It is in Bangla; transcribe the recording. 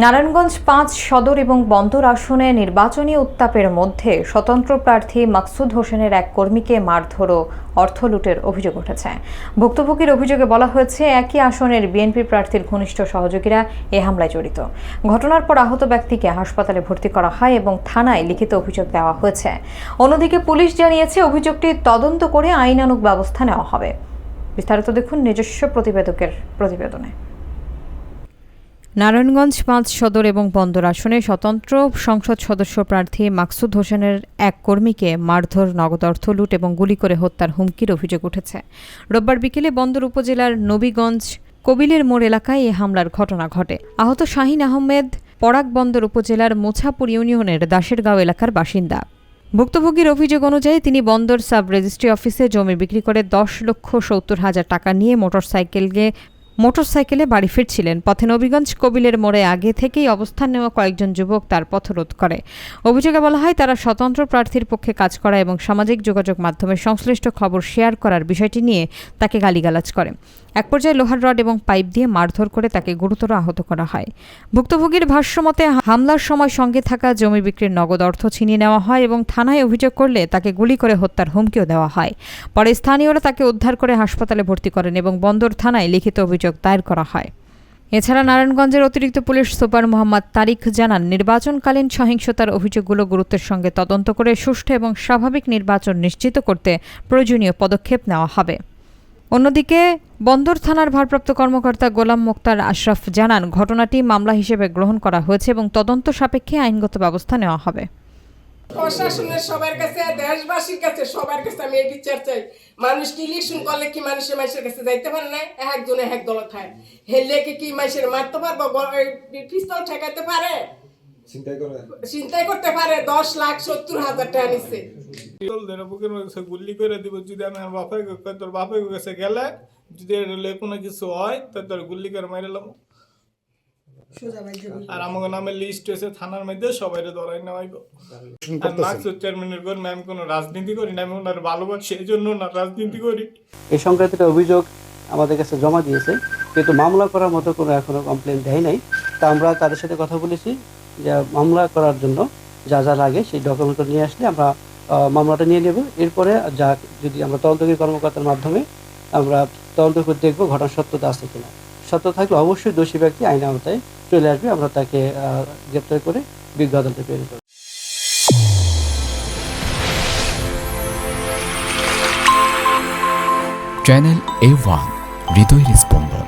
নারায়ণগঞ্জ ৫ সদর এবং বন্দর আসনে নির্বাচনী উত্তাপের মধ্যে স্বতন্ত্র প্রার্থী মাকসুদ হোসেনের এক কর্মীকে মারধর ও অর্থ লুটের অভিযোগ উঠেছে। ভুক্তভোগীর অভিযোগে বলা হয়েছে, একই আসনের বিএনপি প্রার্থীর ঘনিষ্ঠ সহযোগীরা এ হামলায় জড়িত। ঘটনার পর আহত ব্যক্তিকে হাসপাতালে ভর্তি করা হয় এবং থানায় লিখিত অভিযোগ দেওয়া হয়েছে। অন্যদিকে পুলিশ জানিয়েছে, অভিযোগটি তদন্ত করে আইনানুগ ব্যবস্থা নেওয়া হবে। বিস্তারিত দেখুন নিজস্ব প্রতিবেদকের প্রতিবেদনে। নারায়ণগঞ্জ ৫ সদর এবং বন্দর আসনে স্বতন্ত্র সংসদ সদস্য প্রার্থী মাকসুদ হোসেনের এক কর্মীকে মারধর, নগদ অর্থ লুট এবং গুলি করে হত্যার হুমকির অভিযোগ উঠেছে। রোববার বিকেলে বন্দর উপজেলার নবীগঞ্জ কবিলের মোড় এলাকায় এই হামলার ঘটনা ঘটে। আহত শাহিন আহমেদ পরাগ বন্দর উপজেলার মোছাপুর ইউনিয়নের দাসেরগাঁও এলাকার বাসিন্দা। ভুক্তভোগীর অভিযোগ অনুযায়ী তিনি বন্দর সাব রেজিস্ট্রি অফিসে জমি বিক্রি করে ১০,৭০,০০০ টাকা নিয়ে মোটরসাইকেলে বাড়ি ফিরছিলেন। পথে নবীগঞ্জ কবিলের মোড়ে আগে থেকেই অবস্থান নেওয়া কয়েকজন যুবক তার পথরোধ করে। অভিযোগে বলা হয়, তারা স্বতন্ত্র প্রার্থীর পক্ষে কাজ করা এবং সামাজিক যোগাযোগ মাধ্যমে সংশ্লিষ্ট খবর শেয়ার করার বিষয়টি নিয়ে তাকে গালিগালাজ করে। এক পর্যায়ে লোহার রড এবং পাইপ দিয়ে মারধর করে তাকে গুরুতর আহত করা হয়। ভুক্তভোগীর ভাষ্যমতে, হামলার সময় সঙ্গে থাকা জমি বিক্রির নগদ অর্থ ছিনিয়ে নেওয়া হয় এবং থানায় অভিযোগ করলে তাকে গুলি করে হত্যার হুমকিও দেওয়া হয়। পরে স্থানীয়রা তাকে উদ্ধার করে হাসপাতালে ভর্তি করেন এবং বন্দর থানায় লিখিত অভিযোগ দায়ের করা হয়। এছাড়া নারায়ণগঞ্জের অতিরিক্ত পুলিশ সুপার মোহাম্মদ তারিক জানান, নির্বাচনকালীন সহিংসতার অভিযোগগুলো গুরুত্বের সঙ্গে তদন্ত করে সুষ্ঠু এবং স্বাভাবিক নির্বাচন নিশ্চিত করতে প্রয়োজনীয় পদক্ষেপ নেওয়া হবে। অন্যদিকে বন্দর থানার ভারপ্রাপ্ত কর্মকর্তা গোলাম মোক্তার আশরাফ জানান, ঘটনাটি মামলা হিসেবে গ্রহণ করা হয়েছে এবং তদন্ত সাপেক্ষে আইনগত ব্যবস্থা নেওয়া হবে। প্রশাসনের সবার কাছে, দেশবাসীর কাছে, সবার কাছে আমি এই বিচার চাই। মানুষ কি ইলেকশন করলে কি মানুষের কাছে যাইতে পারে না? একজনে এক দল খায়, হেললে কি মানুষের মারতে পারবো? পিস্তল ঠেকাইতে পারে? চিন্তাই করতে পারে? 10,70,000 টাকা নিচ্ছে। গুলি করে দিব। যদি আমি তোর বাপের কাছে গেলে যদি কোনো কিছু হয় তো তোর গুলি করে মারিলাম। আর আমার নামে লিস্ট হয়েছে থানার মধ্যে, সবাই ধরাই নেওয়াইব। মাকসুদ চেয়ারম্যানের কর্মী, আমি কোনো রাজনীতি করি না, আমি ওনার ভালোবাসি, সেই জন্য ওনার রাজনীতি করি। এই সংক্রান্ত অভিযোগ আমাদের কাছে জমা দিয়েছে, কিন্তু মামলা করার মতো কোনো এখনো কমপ্লেন দেয় নাই। তা আমরা তাদের সাথে কথা বলেছি যে মামলা করার জন্য যা যা লাগে সেই ডকুমেন্ট নিয়ে আসলে আমরা মামলাটা নিয়ে নেব। এরপরে যা যদি আমরা তদন্তকারী কর্মকর্তার মাধ্যমে আমরা তদন্ত করে দেখবো ঘটনার সত্যতা আছে কিনা। সত্য থাকলে অবশ্যই দোষী ব্যক্তি আইন আওতায় চলে আসবে, আমরা তাকে গ্রেপ্তার করে বিজ্ঞ আদালতে প্রেরণ করব। চ্যানেল A1 হৃদয়ের স্পন্দন।